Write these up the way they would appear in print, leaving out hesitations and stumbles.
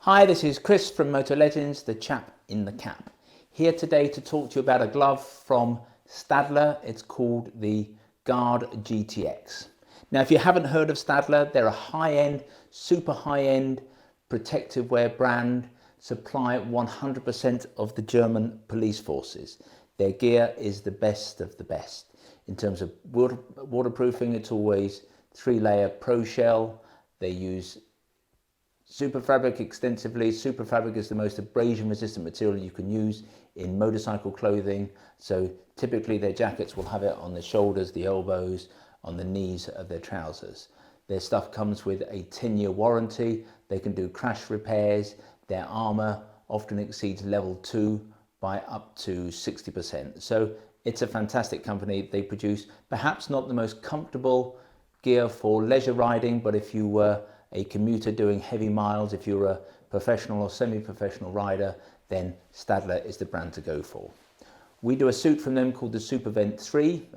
Hi, this is Chris from Motor Legends, the chap in the cap. Here today to talk to you about a glove from Stadler. It's called the Guard GTX. Now, if you haven't heard of Stadler, they're a high-end, super high-end protective wear brand, supply 100% of the German police forces. Their gear is the best of the best. In terms of waterproofing, it's always 3-layer Pro Shell. They use super fabric extensively. Super fabric is the most abrasion resistant material you can use in motorcycle clothing. So typically their jackets will have it on the shoulders, the elbows, on the knees of their trousers. Their stuff comes with a 10-year warranty. They can do crash repairs. Their armor often exceeds level 2 by up to 60%. So it's a fantastic company. They produce perhaps not the most comfortable gear for leisure riding, but if you were a commuter doing heavy miles, if you're a professional or semi-professional rider, then Stadler is the brand to go for. We do a suit from them called the Supervent 3.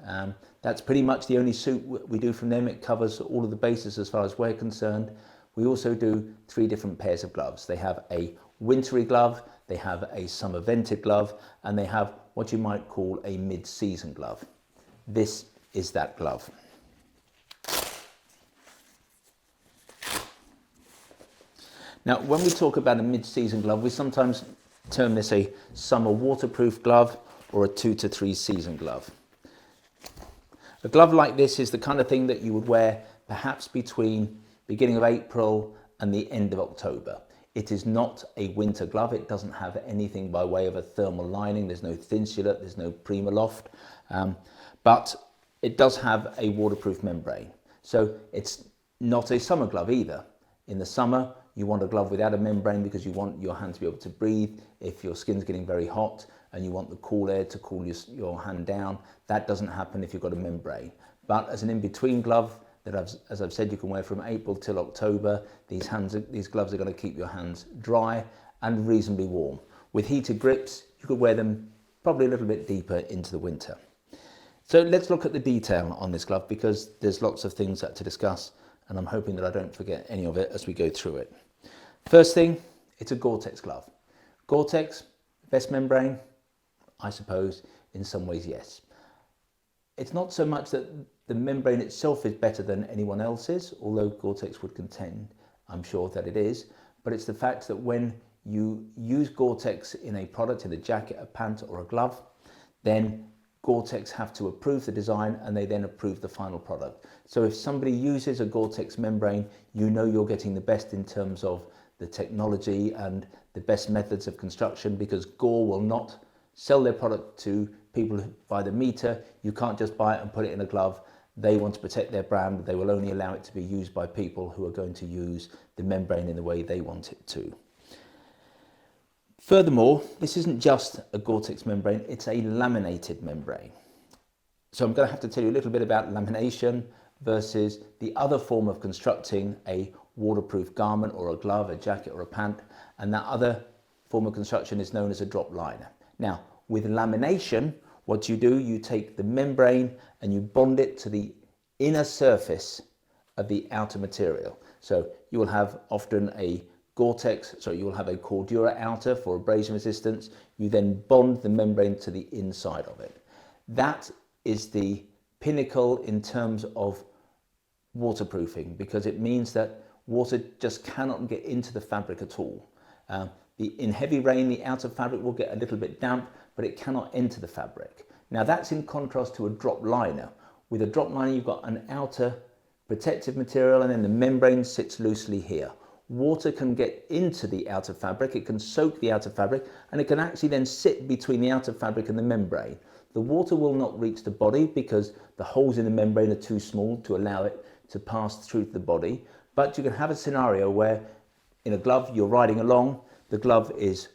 That's pretty much the only suit we do from them. It covers all of the bases as far as we're concerned. We also do 3 different pairs of gloves. They have a wintry glove, they have a summer vented glove, and they have what you might call a mid-season glove. This is that glove. Now, when we talk about a mid-season glove, we sometimes term this a summer waterproof glove or a 2 to 3 season glove. A glove like this is the kind of thing that you would wear perhaps between beginning of April and the end of October. It is not a winter glove. It doesn't have anything by way of a thermal lining. There's no thinsulate, there's no Primaloft, but it does have a waterproof membrane. So it's not a summer glove either. In the summer, you want a glove without a membrane because you want your hand to be able to breathe if your skin's getting very hot and you want the cool air to cool your hand down. That doesn't happen if you've got a membrane. But as an in-between glove, as I've said, you can wear from April till October, these gloves are going to keep your hands dry and reasonably warm. With heated grips, you could wear them probably a little bit deeper into the winter. So let's look at the detail on this glove because there's lots of things to discuss, and I'm hoping that I don't forget any of it as we go through it. First thing, it's a Gore-Tex glove. Gore-Tex, best membrane? I suppose in some ways, yes. It's not so much that the membrane itself is better than anyone else's, although Gore-Tex would contend, I'm sure that it is, but it's the fact that when you use Gore-Tex in a product, in a jacket, a pant or a glove, then Gore-Tex have to approve the design and they then approve the final product. So if somebody uses a Gore-Tex membrane, you know you're getting the best in terms of the technology and the best methods of construction, because Gore will not sell their product to people by the meter. You can't just buy it and put it in a glove. They want to protect their brand. They will only allow it to be used by people who are going to use the membrane in the way they want it to. Furthermore, this isn't just a Gore-Tex membrane, it's a laminated membrane. So I'm going to have to tell you a little bit about lamination versus the other form of constructing a waterproof garment or a glove, a jacket or a pant, and that other form of construction is known as a drop liner. Now, with lamination, what you do, you take the membrane and you bond it to the inner surface of the outer material. So you will have often a Gore-Tex, so you will have a Cordura outer for abrasion resistance. You then bond the membrane to the inside of it. That is the pinnacle in terms of waterproofing, because it means that water just cannot get into the fabric at all. In heavy rain, the outer fabric will get a little bit damp, but it cannot enter the fabric. Now that's in contrast to a drop liner. With a drop liner, you've got an outer protective material and then the membrane sits loosely here. Water can get into the outer fabric, it can soak the outer fabric, and it can actually then sit between the outer fabric and the membrane. The water will not reach the body because the holes in the membrane are too small to allow it to pass through the body. But you can have a scenario where in a glove you're riding along, the glove is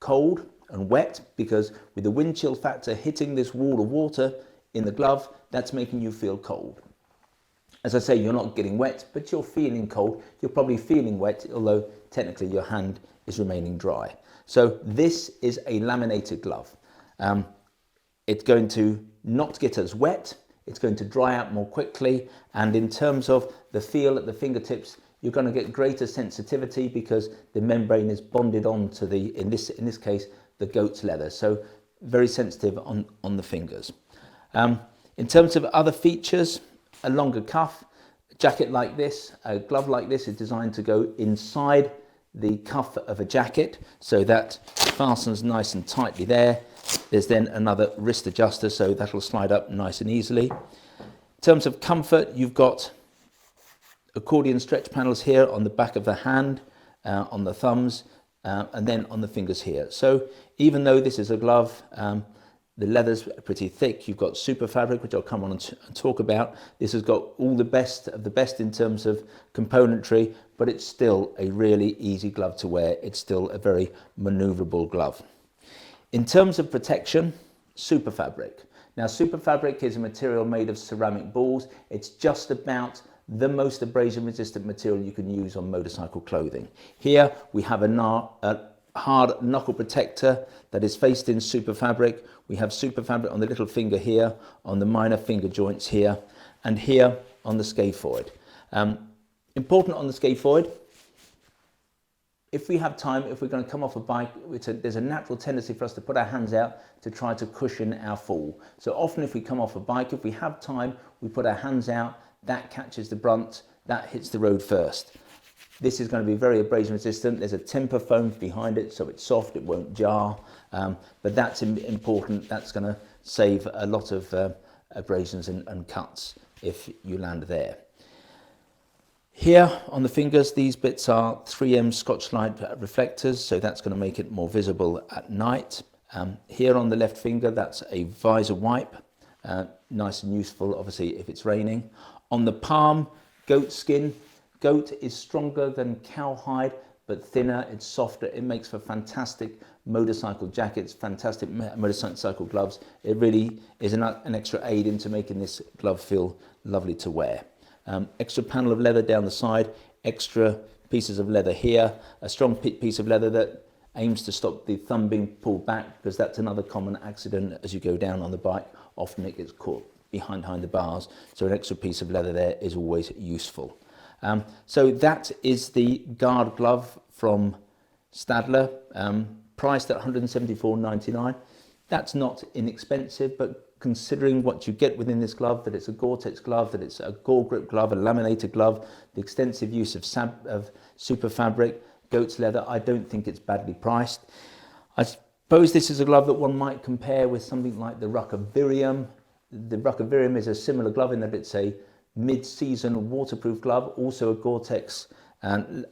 cold and wet because with the wind chill factor hitting this wall of water in the glove, that's making you feel cold. As I say, you're not getting wet, but you're feeling cold. You're probably feeling wet, although technically your hand is remaining dry. So this is a laminated glove. It's going to not get as wet. It's going to dry out more quickly. And in terms of the feel at the fingertips, you're going to get greater sensitivity because the membrane is bonded on to the, in this case, the goat's leather. So very sensitive on the fingers. In terms of other features, a longer cuff, a jacket like this, a glove like this is designed to go inside the cuff of a jacket, so that fastens nice and tightly there. There's then another wrist adjuster, so that'll slide up nice and easily. In terms of comfort, you've got accordion stretch panels here on the back of the hand, on the thumbs, and then on the fingers here. So even though this is a glove, the leather's pretty thick, you've got super fabric, which I'll come on and talk about. This has got all the best of the best in terms of componentry, but it's still a really easy glove to wear. It's still a very maneuverable glove. In terms of protection, super fabric. Now, super fabric is a material made of ceramic balls. It's just about the most abrasion resistant material you can use on motorcycle clothing. Here we have a hard knuckle protector that is faced in super fabric. We have super fabric on the little finger here, on the minor finger joints here, and here on the scaphoid. Important on the scaphoid, if we have time, if we're going to come off a bike, there's a natural tendency for us to put our hands out to try to cushion our fall. So often if we come off a bike, if we have time, we put our hands out, that catches the brunt, that hits the road first. This is going to be very abrasion resistant. There's a temper foam behind it, so it's soft, it won't jar, but that's important. That's going to save a lot of abrasions and cuts if you land there. Here on the fingers, these bits are 3M Scotch-Lite reflectors, so that's going to make it more visible at night. Here on the left finger, that's a visor wipe, nice and useful, obviously, if it's raining. On the palm, goat skin. Goat is stronger than cowhide, but thinner, it's softer. It makes for fantastic motorcycle jackets, fantastic motorcycle gloves. It really is an extra aid into making this glove feel lovely to wear. Extra panel of leather down the side, extra pieces of leather here, a strong piece of leather that aims to stop the thumb being pulled back, because that's another common accident as you go down on the bike. Often it gets caught behind the bars, so an extra piece of leather there is always useful. So that is the Guard glove from Stadler, priced at $174.99. That's not inexpensive, but considering what you get within this glove, that it's a Gore-Tex glove, that it's a Gore grip glove, a laminated glove, the extensive use of super fabric, goat's leather, I don't think it's badly priced. I suppose this is a glove that one might compare with something like the Rucker Virium. The Rucker Virium is a similar glove in that it's a mid-season waterproof glove, also a Gore-Tex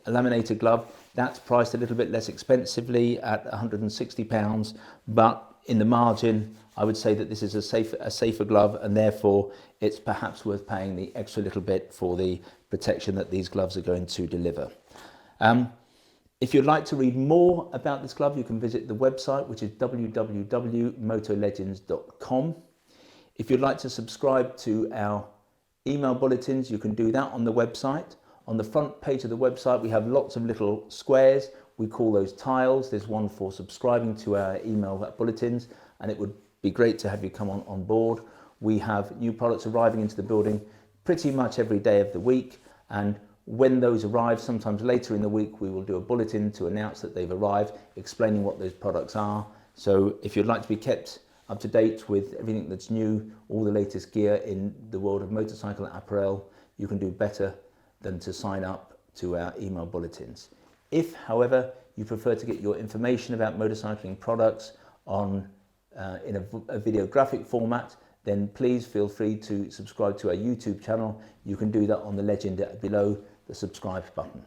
laminated glove. That's priced a little bit less expensively at £160, but in the margin, I would say that this is a safer glove, and therefore it's perhaps worth paying the extra little bit for the protection that these gloves are going to deliver. If you'd like to read more about this glove, you can visit the website, which is www.motolegends.com. If you'd like to subscribe to our email bulletins, you can do that on the website. On the front page of the website, we have lots of little squares. We call those tiles. There's one for subscribing to our email bulletins, and it would be great to have you come on board. We have new products arriving into the building pretty much every day of the week, and when those arrive, sometimes later in the week, we will do a bulletin to announce that they've arrived, explaining what those products are. So if you'd like to be kept up to date with everything that's new, all the latest gear in the world of motorcycle apparel, you can do better than to sign up to our email bulletins. If, however, you prefer to get your information about motorcycling products in a video graphic format, then please feel free to subscribe to our YouTube channel. You can do that on the legend below the subscribe button.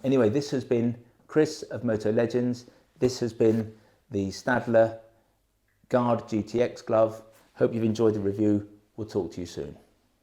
Anyway, this has been Chris of Moto Legends. This has been the Stadler Guard GTX glove. Hope you've enjoyed the review. We'll talk to you soon.